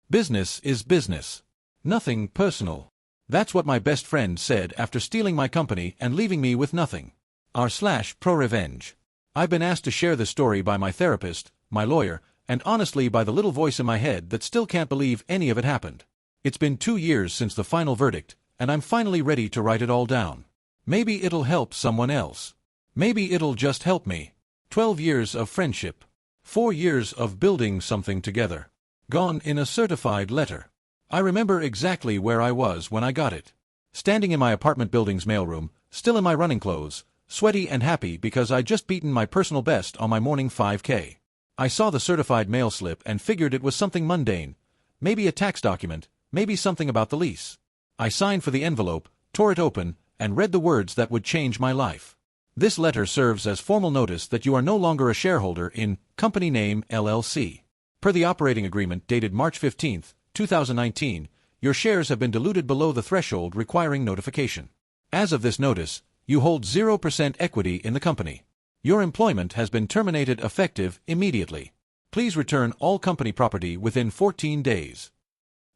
Business is business. Nothing personal. That's what my best friend said after stealing my company and leaving me with nothing. R/pro revenge. I've been asked to share this story by my therapist, my lawyer, and honestly by the little voice in my head that still can't believe any of it happened. It's been 2 years since the final verdict, and I'm finally ready to write it all down. Maybe it'll help someone else. Maybe it'll just help me. 12 years of friendship. 4 years of building something together. Gone in a certified letter. I remember exactly where I was when I got it. Standing in my apartment building's mailroom, still in my running clothes, sweaty and happy because I'd just beaten my personal best on my morning 5K. I saw the certified mail slip and figured it was something mundane. Maybe a tax document, maybe something about the lease. I signed for the envelope, tore it open, and read the words that would change my life. This letter serves as formal notice that you are no longer a shareholder in Company Name LLC. Per the operating agreement dated March 15, 2019, your shares have been diluted below the threshold requiring notification. As of this notice, you hold 0% equity in the company. Your employment has been terminated effective immediately. Please return all company property within 14 days.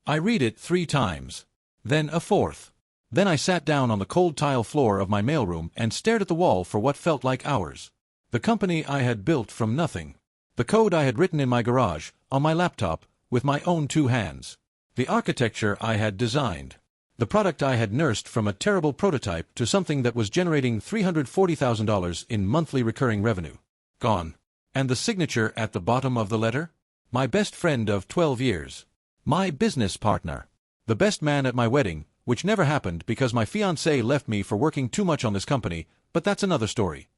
I read it 3 times. Then a 4th. Then I sat down on the cold tile floor of my mailroom and stared at the wall for what felt like hours. The company I had built from nothing. The code I had written in my garage, on my laptop, with my own 2 hands. The architecture I had designed. The product I had nursed from a terrible prototype to something that was generating $340,000 in monthly recurring revenue. Gone. And the signature at the bottom of the letter? My best friend of 12 years. My business partner. The best man at my wedding, which never happened because my fiancée left me for working too much on this company, but that's another story.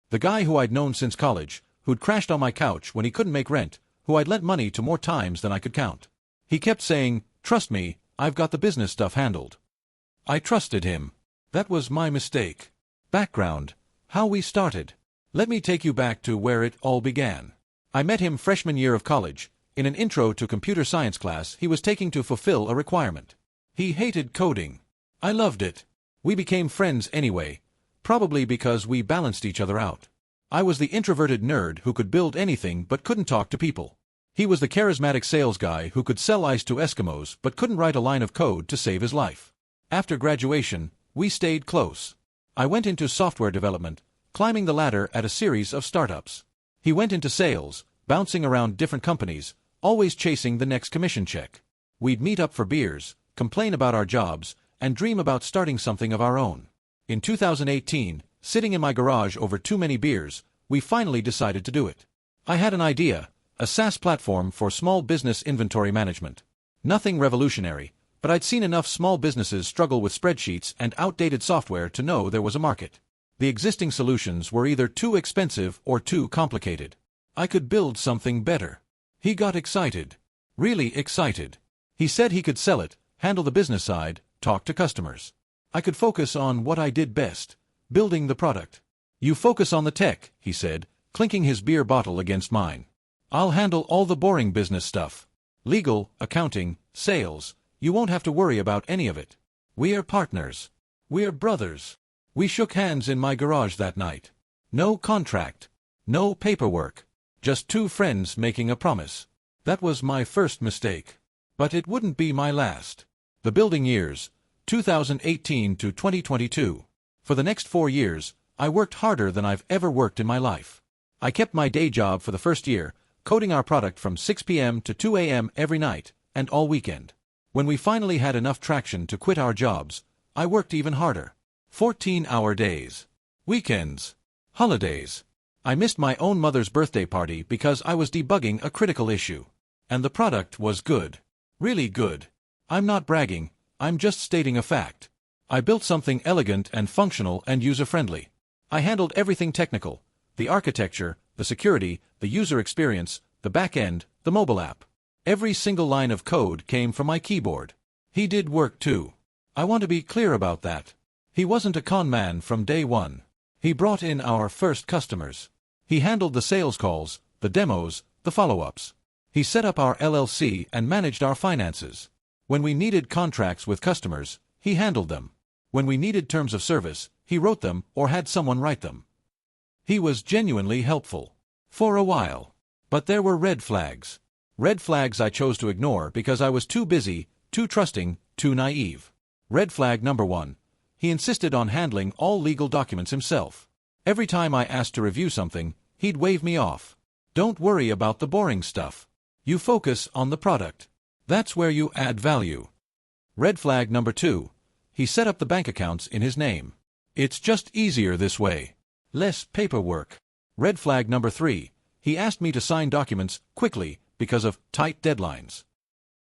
The guy who I'd known since college, who'd crashed on my couch when he couldn't make rent, who I'd lent money to more times than I could count. He kept saying, "Trust me, I've got the business stuff handled." I trusted him. That was my mistake. Background. How we started. Let me take you back to where it all began. I met him freshman year of college, in an intro to computer science class he was taking to fulfill a requirement. He hated coding. I loved it. We became friends anyway, probably because we balanced each other out. I was the introverted nerd who could build anything but couldn't talk to people. He was the charismatic sales guy who could sell ice to Eskimos but couldn't write a line of code to save his life. After graduation, we stayed close. I went into software development, climbing the ladder at a series of startups. He went into sales, bouncing around different companies, always chasing the next commission check. We'd meet up for beers, complain about our jobs, and dream about starting something of our own. In 2018, sitting in my garage over too many beers, we finally decided to do it. I had an idea, a SaaS platform for small business inventory management. Nothing revolutionary, but I'd seen enough small businesses struggle with spreadsheets and outdated software to know there was a market. The existing solutions were either too expensive or too complicated. I could build something better. He got excited. Really excited. He said he could sell it, handle the business side, talk to customers. I could focus on what I did best, building the product. You focus on the tech, he said, clinking his beer bottle against mine. I'll handle all the boring business stuff. Legal, accounting, sales. You won't have to worry about any of it. We're partners. We're brothers. We shook hands in my garage that night. No contract. No paperwork. Just 2 friends making a promise. That was my first mistake. But it wouldn't be my last. The building years, 2018 to 2022. For the next 4 years, I worked harder than I've ever worked in my life. I kept my day job for the first year, coding our product from 6 p.m. to 2 a.m. every night, and all weekend. When we finally had enough traction to quit our jobs, I worked even harder. 14-hour days. Weekends. Holidays. I missed my own mother's birthday party because I was debugging a critical issue. And the product was good. Really good. I'm not bragging, I'm just stating a fact. I built something elegant and functional and user-friendly. I handled everything technical, the architecture, the security, the user experience, the back-end, the mobile app. Every single line of code came from my keyboard. He did work too. I want to be clear about that. He wasn't a con man from day one. He brought in our first customers. He handled the sales calls, the demos, the follow-ups. He set up our LLC and managed our finances. When we needed contracts with customers, he handled them. When we needed terms of service, he wrote them or had someone write them. He was genuinely helpful. For a while. But there were red flags. Red flags I chose to ignore because I was too busy, too trusting, too naive. Red flag number 1. He insisted on handling all legal documents himself. Every time I asked to review something, he'd wave me off. Don't worry about the boring stuff. You focus on the product. That's where you add value. Red flag number 2. He set up the bank accounts in his name. It's just easier this way. Less paperwork. Red flag number 3. He asked me to sign documents quickly because of tight deadlines.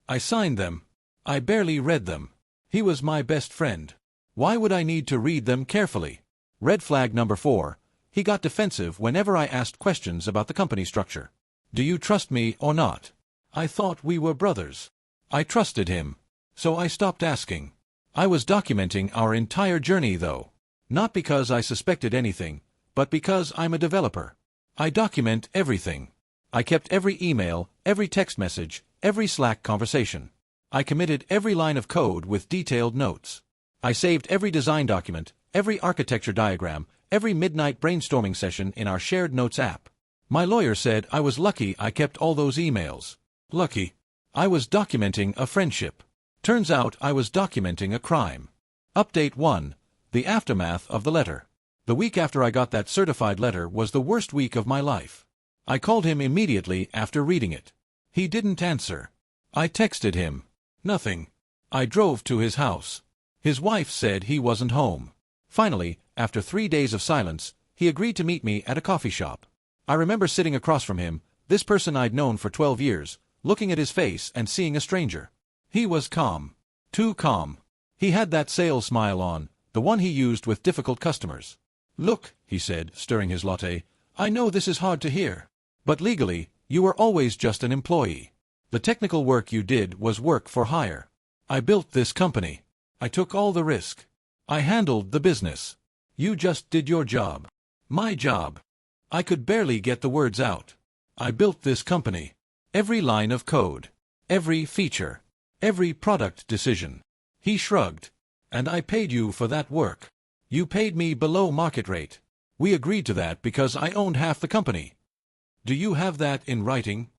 I signed them. I barely read them. He was my best friend. Why would I need to read them carefully? Red flag number 4. He got defensive whenever I asked questions about the company structure. Do you trust me or not? I thought we were brothers. I trusted him. So I stopped asking. I was documenting our entire journey though. Not because I suspected anything, but because I'm a developer. I document everything. I kept every email, every text message, every Slack conversation. I committed every line of code with detailed notes. I saved every design document, every architecture diagram, every midnight brainstorming session in our shared notes app. My lawyer said I was lucky I kept all those emails. Lucky. I was documenting a friendship. Turns out I was documenting a crime. Update 1. The aftermath of the letter. The week after I got that certified letter was the worst week of my life. I called him immediately after reading it. He didn't answer. I texted him. Nothing. I drove to his house. His wife said he wasn't home. Finally, after 3 days of silence, he agreed to meet me at a coffee shop. I remember sitting across from him, this person I'd known for 12 years, looking at his face and seeing a stranger. He was calm. Too calm. He had that sales smile on, the one he used with difficult customers. Look, he said, stirring his latte, I know this is hard to hear. But legally, you were always just an employee. The technical work you did was work for hire. I built this company. I took all the risk. I handled the business. You just did your job. My job. I could barely get the words out. I built this company. Every line of code. Every feature. Every product decision. He shrugged. And I paid you for that work. You paid me below market rate. We agreed to that because I owned half the company. Do you have that in writing?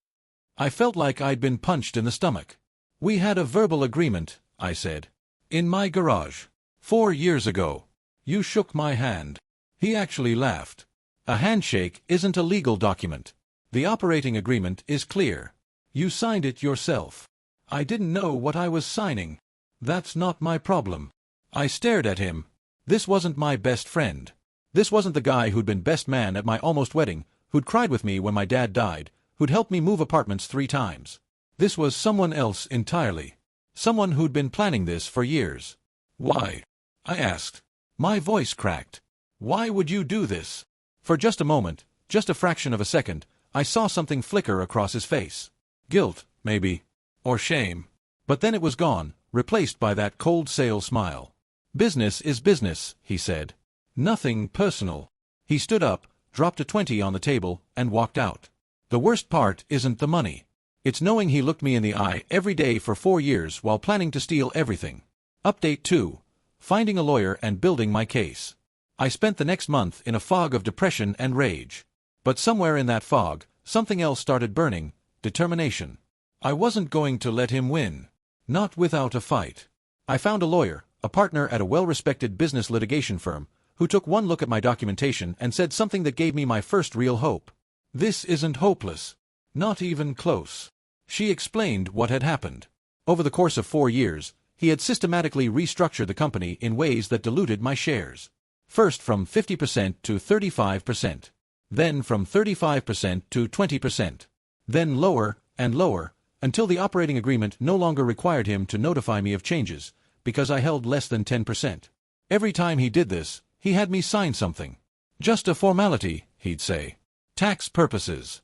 I felt like I'd been punched in the stomach. We had a verbal agreement, I said. In my garage. 4 years ago. You shook my hand. He actually laughed. A handshake isn't a legal document. The operating agreement is clear. You signed it yourself. I didn't know what I was signing. That's not my problem. I stared at him. This wasn't my best friend. This wasn't the guy who'd been best man at my almost wedding, who'd cried with me when my dad died, who'd helped me move apartments 3 times. This was someone else entirely. Someone who'd been planning this for years. Why? I asked. My voice cracked. Why would you do this? For just a moment, just a fraction of a second, I saw something flicker across his face. Guilt, maybe. Or shame. But then it was gone, replaced by that cold sales smile. Business is business, he said. Nothing personal. He stood up, dropped a 20 on the table, and walked out. The worst part isn't the money. It's knowing he looked me in the eye every day for 4 years while planning to steal everything. Update 2. Finding a lawyer and building my case. I spent the next month in a fog of depression and rage. But somewhere in that fog, something else started burning, determination. I wasn't going to let him win. Not without a fight. I found a lawyer, a partner at a well-respected business litigation firm, who took one look at my documentation and said something that gave me my first real hope. This isn't hopeless. Not even close. She explained what had happened. Over the course of 4 years, he had systematically restructured the company in ways that diluted my shares. First from 50% to 35%. Then from 35% to 20%. Then lower and lower, until the operating agreement no longer required him to notify me of changes, because I held less than 10%. Every time he did this, he had me sign something. Just a formality, he'd say. Tax purposes.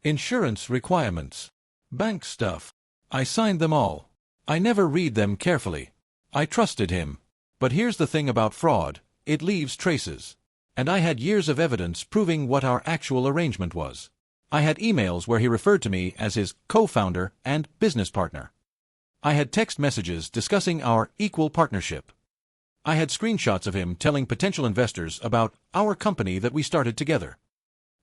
Insurance requirements. Bank stuff. I signed them all. I never read them carefully. I trusted him. But here's the thing about fraud, it leaves traces. And I had years of evidence proving what our actual arrangement was. I had emails where he referred to me as his co-founder and business partner. I had text messages discussing our equal partnership. I had screenshots of him telling potential investors about our company that we started together.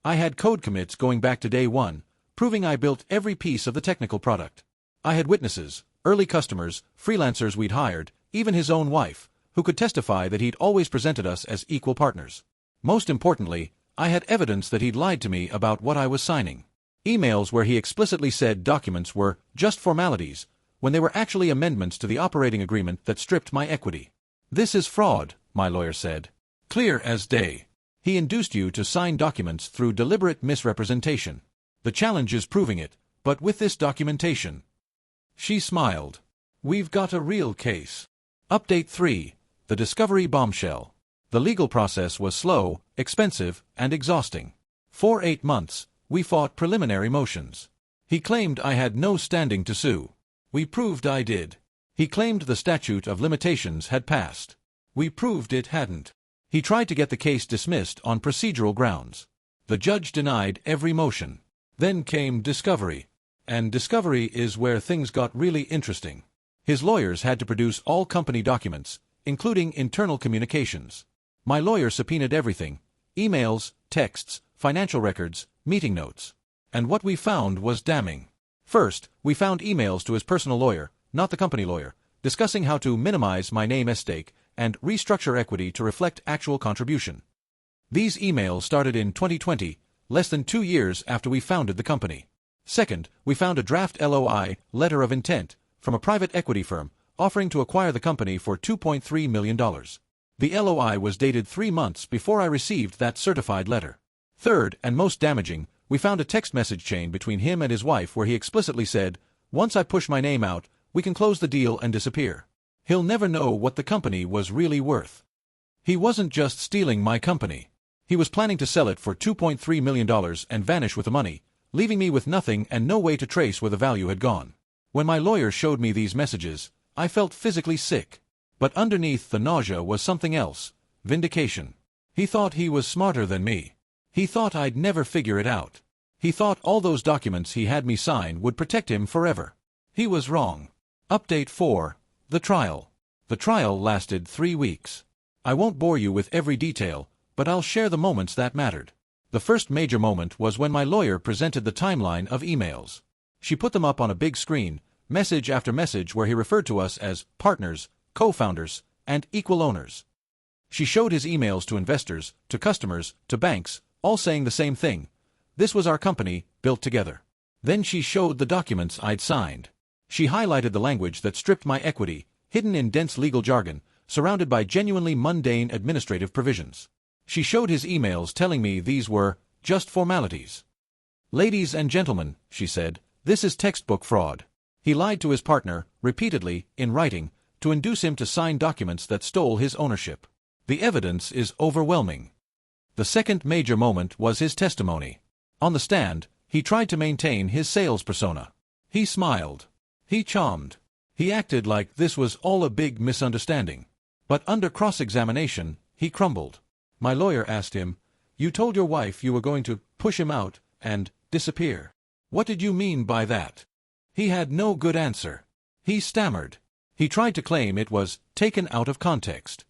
I had code commits going back to day 1, proving I built every piece of the technical product. I had witnesses, early customers, freelancers we'd hired, even his own wife, who could testify that he'd always presented us as equal partners. Most importantly, I had evidence that he'd lied to me about what I was signing. Emails where he explicitly said documents were just formalities, when they were actually amendments to the operating agreement that stripped my equity. This is fraud, my lawyer said. Clear as day. He induced you to sign documents through deliberate misrepresentation. The challenge is proving it, but with this documentation. She smiled. We've got a real case. Update 3. The discovery bombshell. The legal process was slow, expensive, and exhausting. For 8 months, we fought preliminary motions. He claimed I had no standing to sue. We proved I did. He claimed the statute of limitations had passed. We proved it hadn't. He tried to get the case dismissed on procedural grounds. The judge denied every motion. Then came discovery. And discovery is where things got really interesting. His lawyers had to produce all company documents, including internal communications. My lawyer subpoenaed everything: emails, texts, financial records, meeting notes. And what we found was damning. First, we found emails to his personal lawyer, not the company lawyer, discussing how to minimize my name as stake and restructure equity to reflect actual contribution. These emails started in 2020, less than 2 years after we founded the company. Second, we found a draft LOI, letter of intent, from a private equity firm, offering to acquire the company for $2.3 million. The LOI was dated 3 months before I received that certified letter. Third, and most damaging, we found a text message chain between him and his wife where he explicitly said, "Once I push my name out, we can close the deal and disappear. He'll never know what the company was really worth." He wasn't just stealing my company. He was planning to sell it for $2.3 million and vanish with the money, leaving me with nothing and no way to trace where the value had gone. When my lawyer showed me these messages, I felt physically sick. But underneath the nausea was something else: vindication. He thought he was smarter than me. He thought I'd never figure it out. He thought all those documents he had me sign would protect him forever. He was wrong. Update 4. The trial. The trial lasted 3 weeks. I won't bore you with every detail, but I'll share the moments that mattered. The first major moment was when my lawyer presented the timeline of emails. She put them up on a big screen, message after message where he referred to us as partners, co-founders, and equal owners. She showed his emails to investors, to customers, to banks, all saying the same thing: this was our company, built together. Then she showed the documents I'd signed. She highlighted the language that stripped my equity, hidden in dense legal jargon, surrounded by genuinely mundane administrative provisions. She showed his emails telling me these were just formalities. "Ladies and gentlemen," she said, "this is textbook fraud." He lied to his partner, repeatedly, in writing, to induce him to sign documents that stole his ownership. The evidence is overwhelming. The second major moment was his testimony. On the stand, he tried to maintain his sales persona. He smiled. He charmed. He acted like this was all a big misunderstanding. But under cross-examination, he crumbled. My lawyer asked him, "You told your wife you were going to push him out and disappear. What did you mean by that?" He had no good answer. He stammered. He tried to claim it was taken out of context.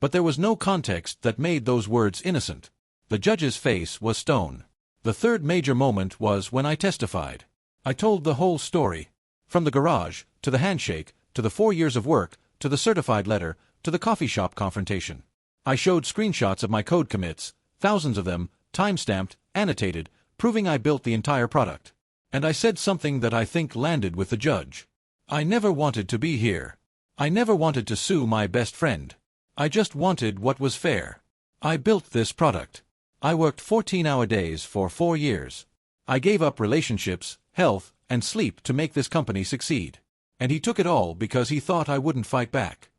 But there was no context that made those words innocent. The judge's face was stone. The third major moment was when I testified. I told the whole story. From the garage, to the handshake, to the 4 years of work, to the certified letter, to the coffee shop confrontation. I showed screenshots of my code commits, thousands of them, time-stamped, annotated, proving I built the entire product. And I said something that I think landed with the judge. I never wanted to be here. I never wanted to sue my best friend. I just wanted what was fair. I built this product. I worked 14-hour days for 4 years. I gave up relationships, health, and sleep to make this company succeed. And he took it all because he thought I wouldn't fight back.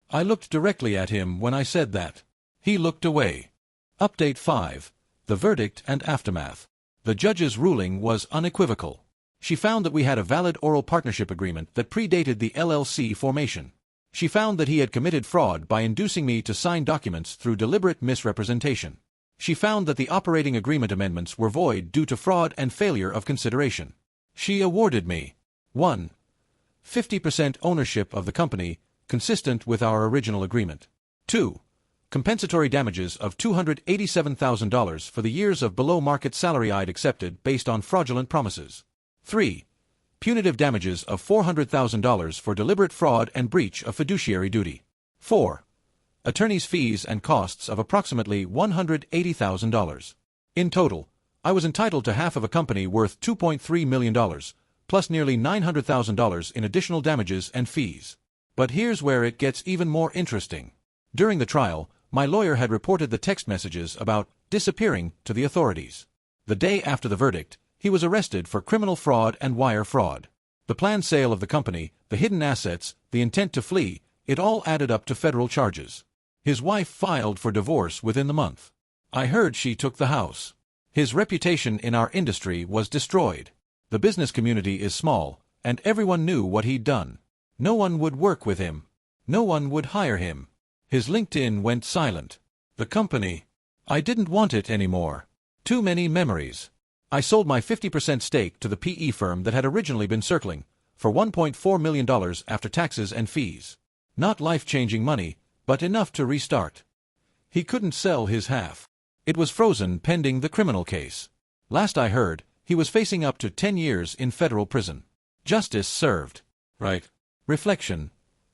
I looked directly at him when I said that. He looked away. Update 5. The verdict and aftermath. The judge's ruling was unequivocal. She found that we had a valid oral partnership agreement that predated the LLC formation. She found that he had committed fraud by inducing me to sign documents through deliberate misrepresentation. She found that the operating agreement amendments were void due to fraud and failure of consideration. She awarded me 1. 50% ownership of the company, consistent with our original agreement. 2. Compensatory damages of $287,000 for the years of below-market salary I'd accepted based on fraudulent promises. 3. Punitive damages of $400,000 for deliberate fraud and breach of fiduciary duty. 4. Attorney's fees and costs of approximately $180,000. In total, I was entitled to half of a company worth $2.3 million, plus nearly $900,000 in additional damages and fees. But here's where it gets even more interesting. During the trial, my lawyer had reported the text messages about disappearing to the authorities. The day after the verdict, he was arrested for criminal fraud and wire fraud. The planned sale of the company, the hidden assets, the intent to flee, it all added up to federal charges. His wife filed for divorce within the month. I heard she took the house. His reputation in our industry was destroyed. The business community is small, and everyone knew what he'd done. No one would work with him. No one would hire him. His LinkedIn went silent. The company. I didn't want it anymore. Too many memories. I sold my 50% stake to the PE firm that had originally been circling, for $1.4 million after taxes and fees. Not life-changing money, but enough to restart. He couldn't sell his half. It was frozen pending the criminal case. Last I heard, he was facing up to 10 years in federal prison. Justice served. Right. Reflection.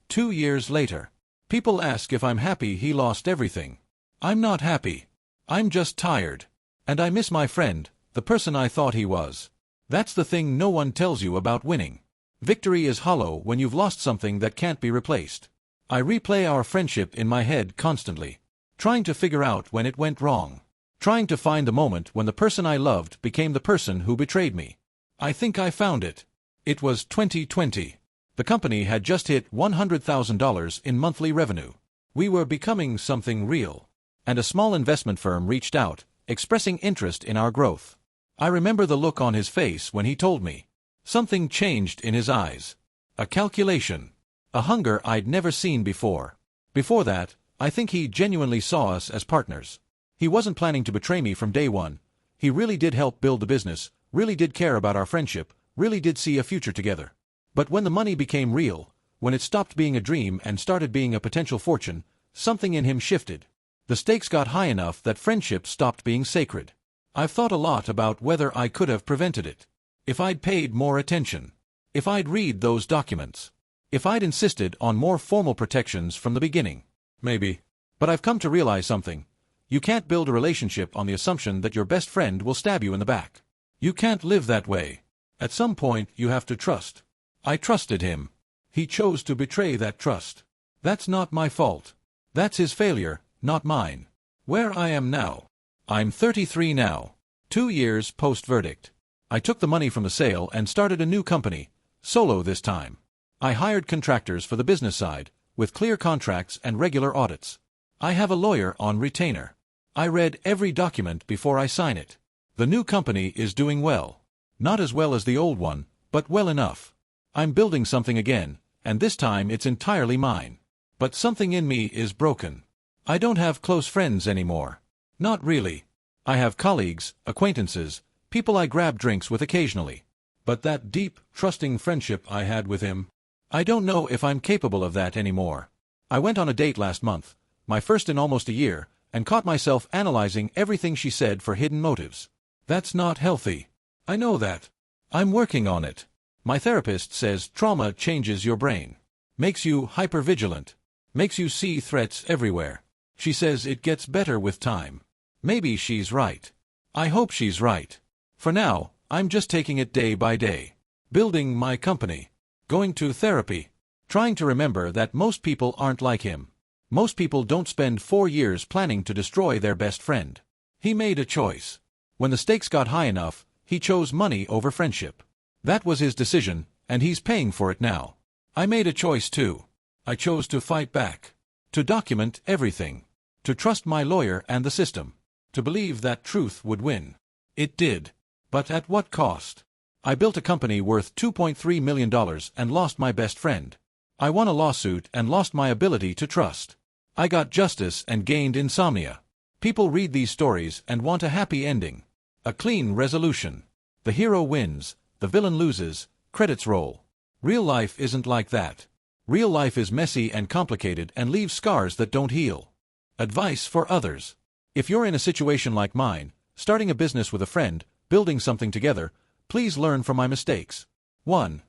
2 years later. People ask if I'm happy he lost everything. I'm not happy. I'm just tired. And I miss my friend, the person I thought he was. That's the thing no one tells you about winning. Victory is hollow when you've lost something that can't be replaced. I replay our friendship in my head constantly, trying to figure out when it went wrong, trying to find the moment when the person I loved became the person who betrayed me. I think I found it. It was 2020. The company had just hit $100,000 in monthly revenue. We were becoming something real. And a small investment firm reached out, expressing interest in our growth. I remember the look on his face when he told me. Something changed in his eyes. A calculation. A hunger I'd never seen before. Before that, I think he genuinely saw us as partners. He wasn't planning to betray me from day one. He really did help build the business, really did care about our friendship, really did see a future together. But when the money became real, when it stopped being a dream and started being a potential fortune, something in him shifted. The stakes got high enough that friendship stopped being sacred. I've thought a lot about whether I could have prevented it. If I'd paid more attention. If I'd read those documents. If I'd insisted on more formal protections from the beginning. Maybe. But I've come to realize something. You can't build a relationship on the assumption that your best friend will stab you in the back. You can't live that way. At some point, you have to trust. I trusted him. He chose to betray that trust. That's not my fault. That's his failure, not mine. Where I am now. I'm 33 now. 2 years post-verdict. I took the money from the sale and started a new company, solo this time. I hired contractors for the business side, with clear contracts and regular audits. I have a lawyer on retainer. I read every document before I sign it. The new company is doing well. Not as well as the old one, but well enough. I'm building something again, and this time it's entirely mine. But something in me is broken. I don't have close friends anymore. Not really. I have colleagues, acquaintances, people I grab drinks with occasionally. But that deep, trusting friendship I had with him, I don't know if I'm capable of that anymore. I went on a date last month, my first in almost a year, and caught myself analyzing everything she said for hidden motives. That's not healthy. I know that. I'm working on it. My therapist says trauma changes your brain. Makes you hypervigilant. Makes you see threats everywhere. She says it gets better with time. Maybe she's right. I hope she's right. For now, I'm just taking it day by day. Building my company. Going to therapy. Trying to remember that most people aren't like him. Most people don't spend 4 years planning to destroy their best friend. He made a choice. When the stakes got high enough, he chose money over friendship. That was his decision, and he's paying for it now. I made a choice too. I chose to fight back. To document everything. To trust my lawyer and the system. To believe that truth would win. It did. But at what cost? I built a company worth $2.3 million and lost my best friend. I won a lawsuit and lost my ability to trust. I got justice and gained insomnia. People read these stories and want a happy ending. A clean resolution. The hero wins, the villain loses, credits roll. Real life isn't like that. Real life is messy and complicated and leaves scars that don't heal. Advice for others. If you're in a situation like mine, starting a business with a friend, building something together, please learn from my mistakes. 1.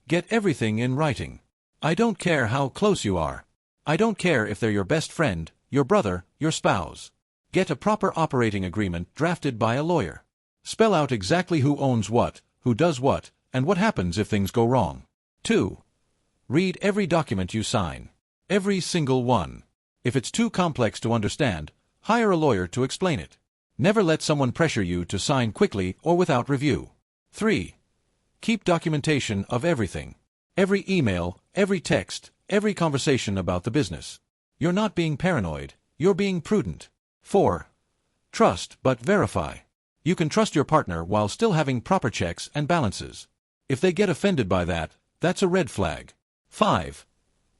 Get everything in writing. I don't care how close you are. I don't care if they're your best friend, your brother, your spouse. Get a proper operating agreement drafted by a lawyer. Spell out exactly who owns what, who does what, and what happens if things go wrong. 2. Read every document you sign. Every single one. If it's too complex to understand, hire a lawyer to explain it. Never let someone pressure you to sign quickly or without review. 3. Keep documentation of everything. Every email, every text, every conversation about the business. You're not being paranoid, you're being prudent. 4. Trust but verify. You can trust your partner while still having proper checks and balances. If they get offended by that, that's a red flag. 5.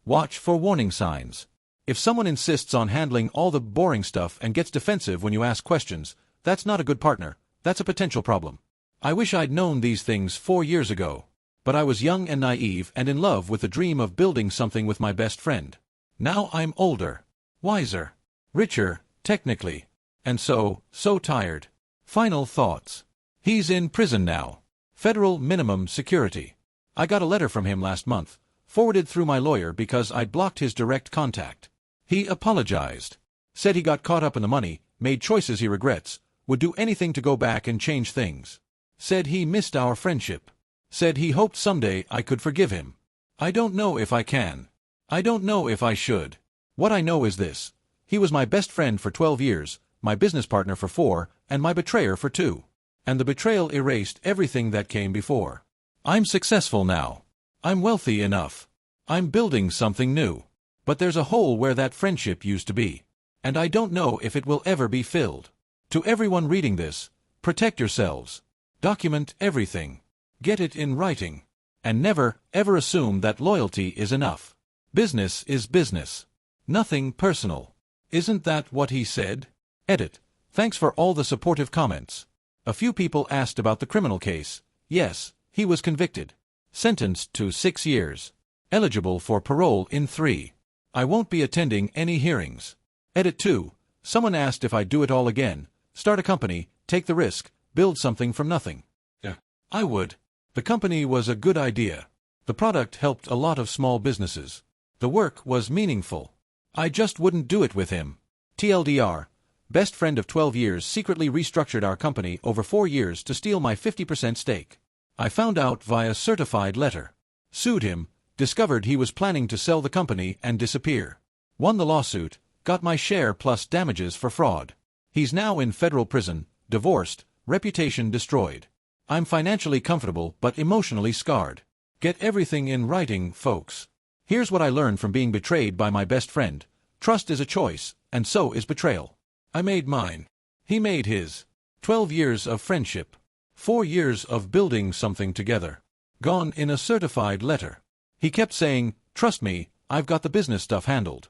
Watch for warning signs. If someone insists on handling all the boring stuff and gets defensive when you ask questions, that's not a good partner, that's a potential problem. I wish I'd known these things 4 years ago. But I was young and naive and in love with the dream of building something with my best friend. Now I'm older, wiser, richer, technically, and so tired. Final thoughts. He's in prison now. Federal minimum security. I got a letter from him last month, forwarded through my lawyer because I'd blocked his direct contact. He apologized. Said he got caught up in the money, made choices he regrets, would do anything to go back and change things. Said he missed our friendship. Said he hoped someday I could forgive him. I don't know if I can. I don't know if I should. What I know is this. He was my best friend for 12 years, my business partner for 4, and my betrayer for 2. And the betrayal erased everything that came before. I'm successful now. I'm wealthy enough. I'm building something new. But there's a hole where that friendship used to be. And I don't know if it will ever be filled. To everyone reading this, protect yourselves. Document everything. Get it in writing. And never, ever assume that loyalty is enough. Business is business. Nothing personal. Isn't that what he said? Edit. Thanks for all the supportive comments. A few people asked about the criminal case. Yes, he was convicted. Sentenced to 6 years. Eligible for parole in 3. I won't be attending any hearings. Edit 2. Someone asked if I'd do it all again. Start a company, take the risk, build something from nothing. Yeah. I would. The company was a good idea. The product helped a lot of small businesses. The work was meaningful. I just wouldn't do it with him. TLDR. Best friend of 12 years secretly restructured our company over 4 years to steal my 50% stake. I found out via certified letter. Sued him, discovered he was planning to sell the company and disappear. Won the lawsuit, got my share plus damages for fraud. He's now in federal prison, divorced, reputation destroyed. I'm financially comfortable but emotionally scarred. Get everything in writing, folks. Here's what I learned from being betrayed by my best friend. Trust is a choice, and so is betrayal. I made mine. He made his. 12 years of friendship. 4 years of building something together. Gone in a certified letter. He kept saying, "Trust me, I've got the business stuff handled."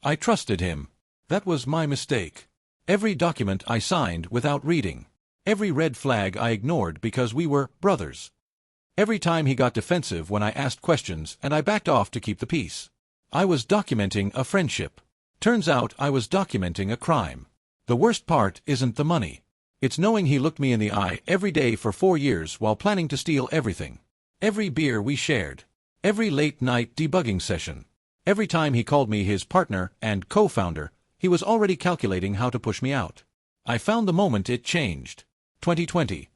I trusted him. That was my mistake. Every document I signed without reading. Every red flag I ignored because we were brothers. Every time he got defensive when I asked questions and I backed off to keep the peace. I was documenting a friendship. Turns out I was documenting a crime. The worst part isn't the money. It's knowing he looked me in the eye every day for 4 years while planning to steal everything. Every beer we shared. Every late-night debugging session. Every time he called me his partner and co-founder, he was already calculating how to push me out. I found the moment it changed. 2020.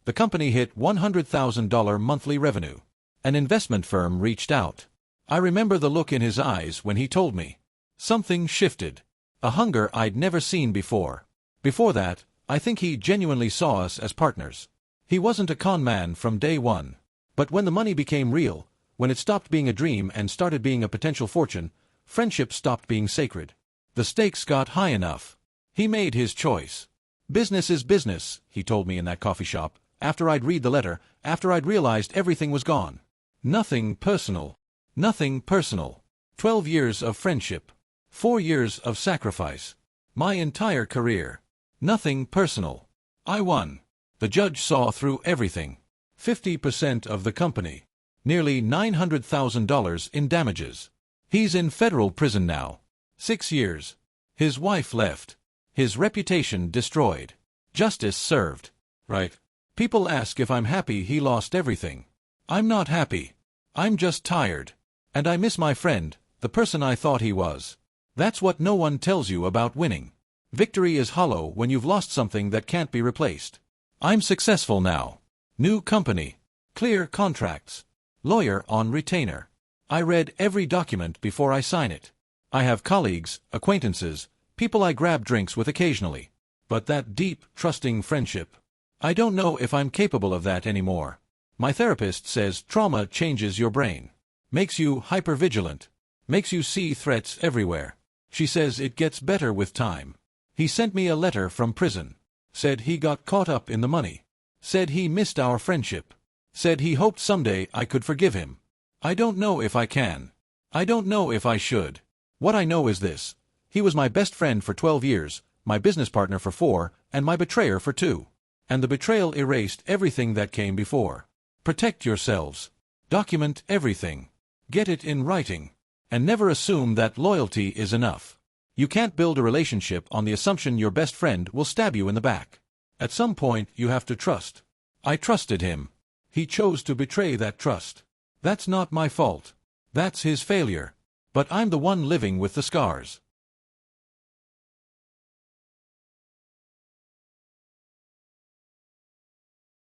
The company hit $100,000 monthly revenue. An investment firm reached out. I remember the look in his eyes when he told me. Something shifted. A hunger I'd never seen before. Before that, I think he genuinely saw us as partners. He wasn't a con man from day one. But when the money became real, when it stopped being a dream and started being a potential fortune, friendship stopped being sacred. The stakes got high enough. He made his choice. Business is business, he told me in that coffee shop, after I'd read the letter, after I'd realized everything was gone. Nothing personal. Nothing personal. 12 years of friendship. 4 years of sacrifice. My entire career. Nothing personal. I won. The judge saw through everything. 50% of the company. Nearly $900,000 in damages. He's in federal prison now. 6 years. His wife left. His reputation destroyed. Justice served. Right. People ask if I'm happy he lost everything. I'm not happy. I'm just tired. And I miss my friend, the person I thought he was. That's what no one tells you about winning. Victory is hollow when you've lost something that can't be replaced. I'm successful now. New company. Clear contracts. Lawyer on retainer. I read every document before I sign it. I have colleagues, acquaintances, people I grab drinks with occasionally. But that deep, trusting friendship. I don't know if I'm capable of that anymore. My therapist says trauma changes your brain. Makes you hypervigilant. Makes you see threats everywhere. She says it gets better with time. He sent me a letter from prison. Said he got caught up in the money. Said he missed our friendship. Said he hoped someday I could forgive him. I don't know if I can. I don't know if I should. What I know is this. He was my best friend for 12 years, my business partner for 4, and my betrayer for 2. And the betrayal erased everything that came before. Protect yourselves. Document everything. Get it in writing. And never assume that loyalty is enough. You can't build a relationship on the assumption your best friend will stab you in the back. At some point you have to trust. I trusted him. He chose to betray that trust. That's not my fault. That's his failure. But I'm the one living with the scars.